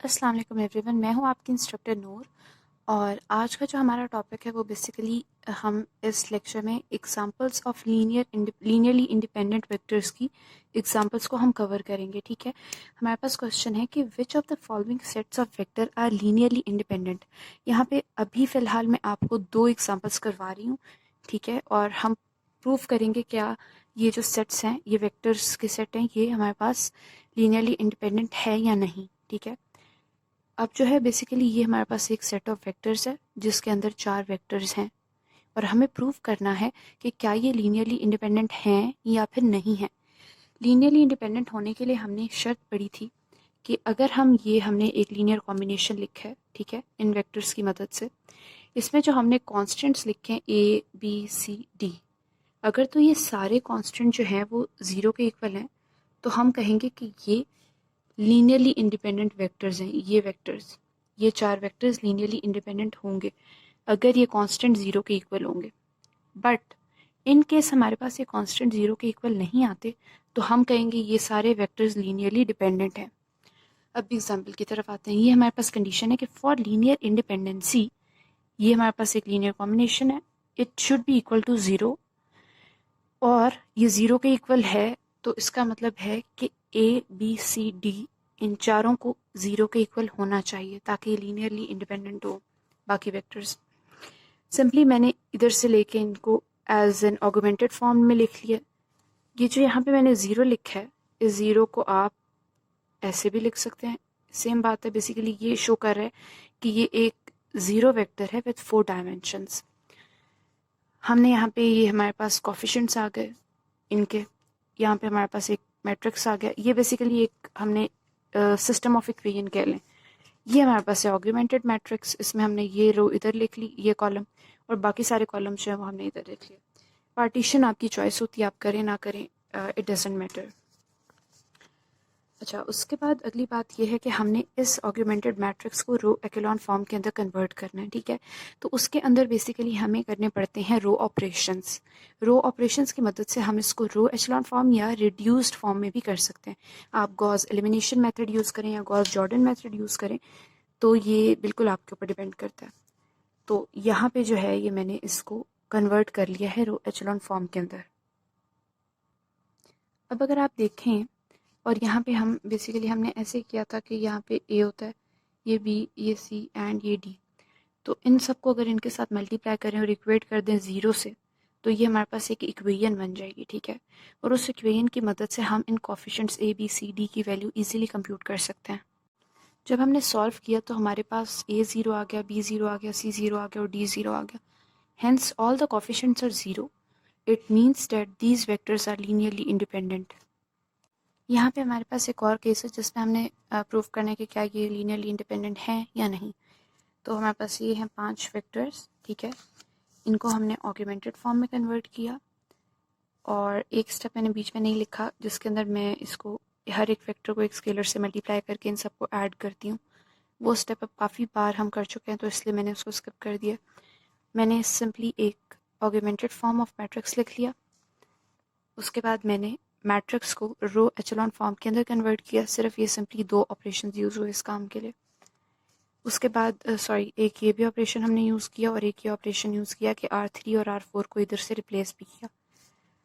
अस्सलाम वालेकुम एवरीवन, मैं हूँ आपकी इंस्ट्रक्टर नूर। और आज का जो हमारा टॉपिक है वो बेसिकली हम इस लेक्चर में examples of linearly independent vectors की एग्जांपल्स को हम कवर करेंगे। ठीक है, हमारे पास क्वेश्चन है कि which of the following sets of vector are linearly independent. यहाँ पे अभी फ़िलहाल मैं आपको दो एग्जांपल्स करवा रही हूँ, ठीक है, और हम प्रूव करेंगे क्या ये जो सेट्स हैं, ये वेक्टर्स के सेट हैं, ये हमारे पास लीनियरली इंडिपेंडेंट है या नहीं। ठीक है, अब जो है बेसिकली ये हमारे पास एक सेट ऑफ वेक्टर्स है जिसके अंदर चार वेक्टर्स हैं और हमें प्रूव करना है कि क्या ये लीनियरली इंडिपेंडेंट हैं या फिर नहीं है। लीनियरली इंडिपेंडेंट होने के लिए हमने एक शर्त पढ़ी थी कि अगर हमने एक लीनियर कॉम्बिनेशन लिखा है, ठीक है, इन वेक्टर्स की मदद से, इसमें जो हमने कॉन्स्टेंट्स लिखे हैं ए बी सी डी, अगर तो ये सारे कॉन्स्टेंट जो हैं वो ज़ीरो के इक्वल हैं तो हम कहेंगे कि ये लीनियरली इंडिपेंडेंट वेक्टर्स हैं। ये वेक्टर्स, ये चार वेक्टर्स लीनियरली इंडिपेंडेंट होंगे अगर ये कांस्टेंट ज़ीरो के इक्वल होंगे। बट इन केस हमारे पास ये कांस्टेंट ज़ीरो के इक्वल नहीं आते तो हम कहेंगे ये सारे वेक्टर्स लीनियरली डिपेंडेंट हैं। अब एग्जाम्पल की तरफ आते हैं। ये हमारे पास कंडीशन है कि फॉर लीनियर इंडिपेंडेंसी, ये हमारे पास एक लीनियर कॉम्बिनेशन है, it should be equal to zero, और ये ज़ीरो के इक्वल है तो इसका मतलब है कि ए बी सी डी इन चारों को ज़ीरो के इक्वल होना चाहिए ताकि ये लीनियरली इंडिपेंडेंट हो बाकी वेक्टर्स। सिंपली मैंने इधर से लेके इनको एज एन ऑगमेंटेड फॉर्म में लिख लिया। ये जो यहाँ पे मैंने ज़ीरो लिखा है, इस ज़ीरो को आप ऐसे भी लिख सकते हैं। सेम बात है, बेसिकली ये शो कर रहा है कि ये एक ज़ीरो वेक्टर है विथ 4 डायमेंशंस। हमने यहाँ पे, ये हमारे पास कोफिशिएंट्स आ गए इनके, यहाँ पे हमारे पास एक मैट्रिक्स आ गया। ये बेसिकली एक हमने सिस्टम ऑफ इक्वेशन कह लें। ये हमारे पास है ऑगमेंटेड मैट्रिक्स, इसमें हमने ये रो इधर लिख ली, ये कॉलम, और बाकी सारे कॉलम जो है वो हमने इधर लिख लिए। पार्टीशन आपकी चॉइस होती है, आप करें ना करें, इट डजेंट मैटर। अच्छा, उसके बाद अगली बात यह है कि हमने इस ऑगमेंटेड मैट्रिक्स को रो एक्लोन फॉर्म के अंदर कन्वर्ट करना है। ठीक है, तो उसके अंदर बेसिकली हमें करने पड़ते हैं रो ऑपरेशंस। रो ऑपरेशंस की मदद से हम इसको रो एक्लोन फॉर्म या रिड्यूस्ड फॉर्म में भी कर सकते हैं। आप गॉस एलिमिनेशन मेथड यूज़ करें या गॉस जॉर्डन मेथड यूज़ करें, तो ये बिल्कुल आपके ऊपर डिपेंड करता है। तो यहाँ पे जो है ये मैंने इसको कन्वर्ट कर लिया है रो एक्लोन फॉर्म के अंदर। अब अगर आप देखें, और यहाँ पे हम बेसिकली हमने ऐसे किया था कि यहाँ पे ए होता है, ये बी, ये सी एंड ये डी। तो इन सबको अगर इनके साथ मल्टीप्लाई करें और इक्वेट कर दें ज़ीरो से, तो ये हमारे पास एक इक्वेशन बन जाएगी। ठीक है, और उस इक्वेशन की मदद से हम इन coefficients A B C D की वैल्यू इजीली कंप्यूट कर सकते हैं। जब हमने सॉल्व किया तो हमारे पास ए ज़ीरो आ गया, बी ज़ीरो आ गया, सी ज़ीरो आ गया और डी ज़ीरो आ गया। Hence all the coefficients are zero. It means that these vectors are linearly independent. यहाँ पे हमारे पास एक और केस है जिसमें हमने प्रूव करना है कि क्या ये लीनियरली इंडिपेंडेंट हैं या नहीं। तो हमारे पास ये हैं 5 वेक्टर्स, ठीक है, इनको हमने ऑगमेंटेड फॉर्म में कन्वर्ट किया, और एक स्टेप मैंने बीच में नहीं लिखा जिसके अंदर मैं इसको हर एक वेक्टर को एक स्केलर से मल्टीप्लाई करके इन सबको ऐड करती हूँ। वो स्टेप अब काफ़ी बार हम कर चुके हैं तो इसलिए मैंने उसको स्किप कर दिया। मैंने सिंपली एक ऑगमेंटेड फॉर्म ऑफ मैट्रिक्स लिख लिया, उसके बाद मैंने मैट्रिक्स को रो एचेलॉन फॉर्म के अंदर कन्वर्ट किया। सिर्फ ये सिंपली दो ऑपरेशन यूज़ हुए इस काम के लिए। उसके बाद एक ये भी ऑपरेशन हमने यूज़ किया और एक ये ऑपरेशन यूज़ किया कि R3 और R4 को इधर से रिप्लेस भी किया।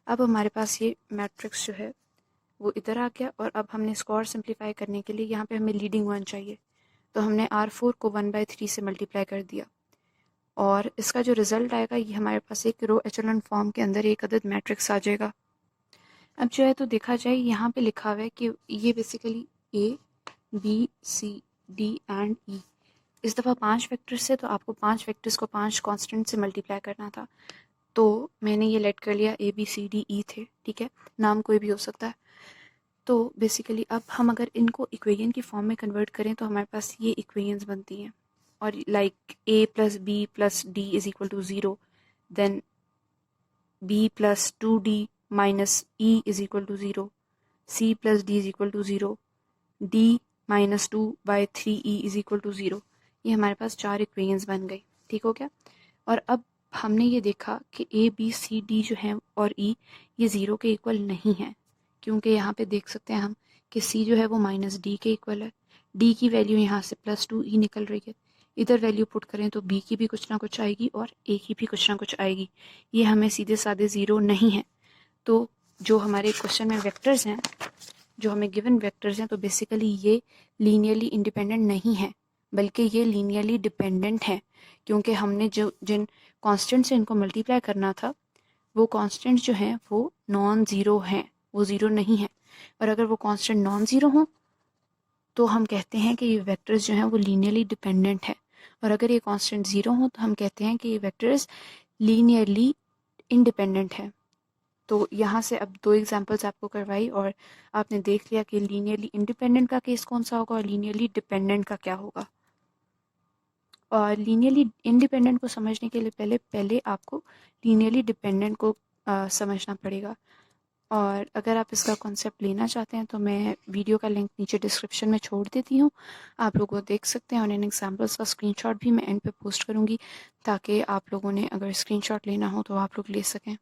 अब हमारे पास ये मैट्रिक्स जो है वो इधर आ गया, और अब हमने इसको और सिंप्लीफाई करने के लिए यहाँ पे हमें लीडिंग वन चाहिए, तो हमने R4 को 1/3 से मल्टीप्लाई कर दिया, और इसका जो रिज़ल्ट आएगा ये हमारे पास एक रो एचेलॉन फॉर्म के अंदर एक अदद मैट्रिक्स आ जाएगा। अब जो है तो देखा जाए, यहाँ पे लिखा हुआ है कि ये basically A B C D and E, इस दफ़ा 5 वेक्टर्स से, तो आपको 5 वेक्टर्स को 5 कांस्टेंट से मल्टीप्लाई करना था। तो मैंने ये लेट कर लिया, ए बी सी डी ई थे, ठीक है, नाम कोई भी हो सकता है। तो बेसिकली अब हम अगर इनको इक्वेशन की फॉर्म में कन्वर्ट करें तो हमारे पास ये इक्वेशंस बनती हैं, और like A plus B plus D is equal to zero, then B plus 2d minus E is equal to zero, C plus D is equal to zero, D minus 2/3e is equal to zero. ये हमारे पास 4 equations बन गई। ठीक हो गया। और अब हमने ये देखा कि ए बी सी डी जो हैं और ई, ये ज़ीरो के इक्वल नहीं है, क्योंकि यहाँ पे देख सकते हैं हम कि सी जो है वो माइनस डी के इक्वल है, डी की वैल्यू यहाँ से +2 ही निकल रही है, इधर वैल्यू पुट करें तो बी की भी कुछ ना कुछ आएगी और ए की भी कुछ ना कुछ आएगी। ये हमें सीधे साधे ज़ीरो नहीं है। तो जो हमारे क्वेश्चन में वेक्टर्स हैं, जो हमें गिवन वेक्टर्स हैं, तो बेसिकली ये लीनियरली इंडिपेंडेंट नहीं है, बल्कि ये लीनियरली डिपेंडेंट है, क्योंकि हमने जो जिन कांस्टेंट से इनको मल्टीप्लाई करना था वो कांस्टेंट जो हैं वो नॉन ज़ीरो हैं, वो ज़ीरो नहीं है। और अगर वो कांस्टेंट नॉन ज़ीरो हों तो हम कहते हैं कि ये वेक्टर्स जो हैं वो लीनियरली डिपेंडेंट है, और अगर ये कांस्टेंट ज़ीरो हो तो हम कहते हैं कि ये वेक्टर्स लीनियरली इंडिपेंडेंट है। तो यहाँ से अब 2 एग्जांपल्स आपको करवाई और आपने देख लिया कि लीनियरली इंडिपेंडेंट का केस कौन सा होगा और लीनियरली डिपेंडेंट का क्या होगा। और लीनियरली इंडिपेंडेंट को समझने के लिए पहले आपको लीनियरली डिपेंडेंट को समझना पड़ेगा। और अगर आप इसका कॉन्सेप्ट लेना चाहते हैं तो मैं वीडियो का लिंक नीचे डिस्क्रिप्शन में छोड़ देती हूँ, आप लोग वो देख सकते हैं, और इन एग्जांपल्स का स्क्रीनशॉट भी मैं एंड पे पोस्ट करूँगी ताकि आप लोगों ने अगर स्क्रीनशॉट लेना हो तो आप लोग ले सकें।